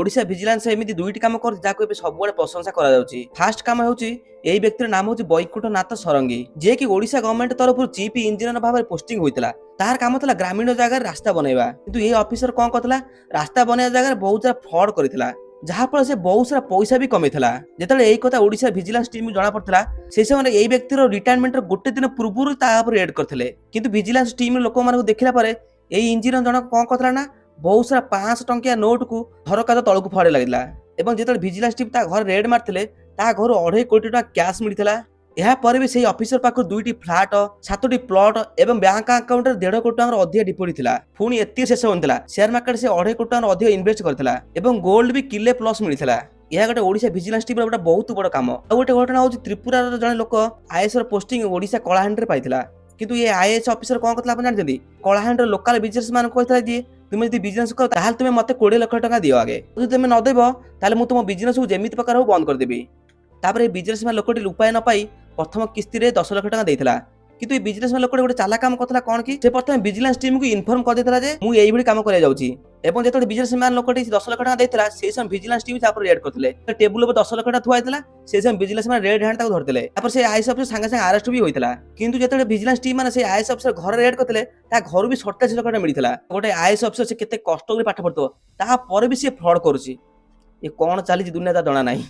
Odisha vigilance एमिति दुईटी काम कर जाको एबे सबुआडे प्रशंसा करा जाउची। फास्ट काम होउची एई व्यक्तिर नाम होउची बैकुंठ नाथ सरंगी, जे कि ओडिशा गवर्नमेंट तरफरु चीफ इंजीनियर भाबरे पोस्टिंग होइतला। तार काम थला ग्रामीण जगह रास्ता बनैबा, किंतु ए ऑफिसर कोन करतला रास्ता बनैया जगह बहुत सारा फ्रॉड करितला, जहा फल से बहुत सारा पैसा भी कमेइतला। जेतले एई कथा ओडिशा भिजिलेंस टीम जणा पड़तला, से समय एई व्यक्तिर रिटायरमेंट गोटे दिन पूर्वरु ता ऊपर रेड करथिले, किंतु भिजिलेंस टीम लोक मानकु देखिला परे एई इंजीनियर जणा कोन करतला ना बहुत सारा 500 टंकिया नोट को झरका तलकू फड़े लगिला। एवं जेतले भिजिलेंस टीम ता घर रेड मारथिले ता घर 2.5 कोटी टका कैश मिलिथिला। ଏହା ପରେ ବି ସେହି ଅଫିସର ପାଖରୁ 2ଟି ଫ୍ଲାଟ 7ଟି ପ୍ଲଟ ଏବଂ ବ୍ୟାଙ୍କ ଆକାଉଣ୍ଟରେ 1.5 କୋଟି ଟଙ୍କାର ଅଧିକ ଡିପୋଜିଟ୍ ଥିଲା। ପୁଣି ଏତିକି ଶେଷ ହୋଇଥିଲା ସେୟାର ମାର୍କେଟ ସେ 2.5 କୋଟି ଟଙ୍କାର ଅଧିକ ଇନଭେଷ୍ଟ କରିଥିଲା ଏବଂ ଗୋଲ୍ଡ ବି କିଲେ ପ୍ଲସ୍ ମିଳିଥିଲା। ଏହା ଗୋଟେ ଓଡିଶା ଭିଜିଲାନ୍ସ ଟିମର ଗୋଟେ ବହୁତ ବଡ଼ କାମ। ଆଉ ଗୋଟେ ଘଟଣା ହେଉଛି ତ୍ରିପୁରାର ଜଣେ ଲୋକ ଆଇଏଏସ୍ ର ପୋଷ୍ଟିଂ ଓଡିଶା କଳାହାଣ୍ଡିରେ ପାଇଥିଲା, କିନ୍ତୁ ଏ ଆଇଏଏସ୍ ଅଫିସର କଣ କରିଥିଲା ଆପଣ ଜାଣିଛନ୍ତି? କଳାହାଣ୍ଡିର ଲୋକାଲ ବିଜନେସ ମାନଙ୍କୁ କହିଥିଲା ଯେ তুমি যদি বিজনেস কর তাহলে তুমি মতে 20 লক্ষ টাকা দিও আগে, যদি তুমি ন দেব তাহলে ମୁଁ ତୁମ ବିଜନେସକୁ ଯେମିତି ପ୍ରକାର ହଉ ବନ୍ଦ କରିଦେବି। ତାପରେ ଏ ବିଜନେସମ୍ୟାନ ଲୋକଟି ଉପାୟ ନ ପାଇ ପ୍ରଥମ କିସ୍ତିରେ 10 ଲକ୍ଷ ଟଙ୍କା ଦେଇଥିଲା, କିନ୍ତୁ ଏ ବିଜନେସମ୍ୟାନ ଲୋକଟି ଗୋଟେ ଚାଲା କାମ କରିଥିଲା କଣ କି ସେ ପ୍ରଥମେ ଭିଜିଲାନ୍ସ ଟିମକୁ ଇନଫର୍ମ କରିଦେଇଥିଲା ଯେ ମୁଁ ଏଇଭଳି କାମ କରିବା ଯାଉଛି ଏବଂ ଯେତେବେଳେ ବିଜନେସମ୍ୟାନ ଲୋକଟି 10 ଲକ୍ଷ ଟଙ୍କା ଦେଇଥିଲା ସେଇ ସମୟ ଭିଜିଲାନ୍ସ ଟିମ ତାପରେ ରେଡ୍ କରିଥିଲେ। ଟେବୁଲ ଉପରେ 10 ଲକ୍ଷ ଟଙ୍କା ଥୁଆ ହେଇଥିଲା, ସେଇ ସମୟ ଭିଜିଲାନ୍ସମ୍ୟାନ ରେଡ୍ ହ୍ୟାଣ୍ଡ ତାକୁ ଧରିଥିଲେ। ତାପରେ ସେ ଆଇଏଏସ୍ ଅଫିସର ସାଙ୍ଗେ ସାଙ୍ଗେ ଆରେଷ୍ଟ ବି ହୋଇଥିଲା, କିନ୍ତୁ ଯେତେବେଳେ ଭିଜିଲାନ୍ସ ଟିମ ମାନେ ସେ ଆଇଏଏସ୍ ଅଫିସର ଘରେ ରେଡ୍ କରିଥିଲେ ତା ଘରୁ ବି 47 ଲକ୍ଷ ଟଙ୍କା ମିଳିଥିଲା। ଗୋଟେ ଆଇଏଏସ୍ ଅଫିସର ସେ କେତେ କଷ୍ଟ କରି ପାଠ ପଢୁଥିବ ତାପରେ ବି ସେ ଫ୍ରଡ୍ କରୁଛି। ଏ କଣ ଚାଲିଛି ଦୁନିଆ ତା ଜଣା ନାହିଁ।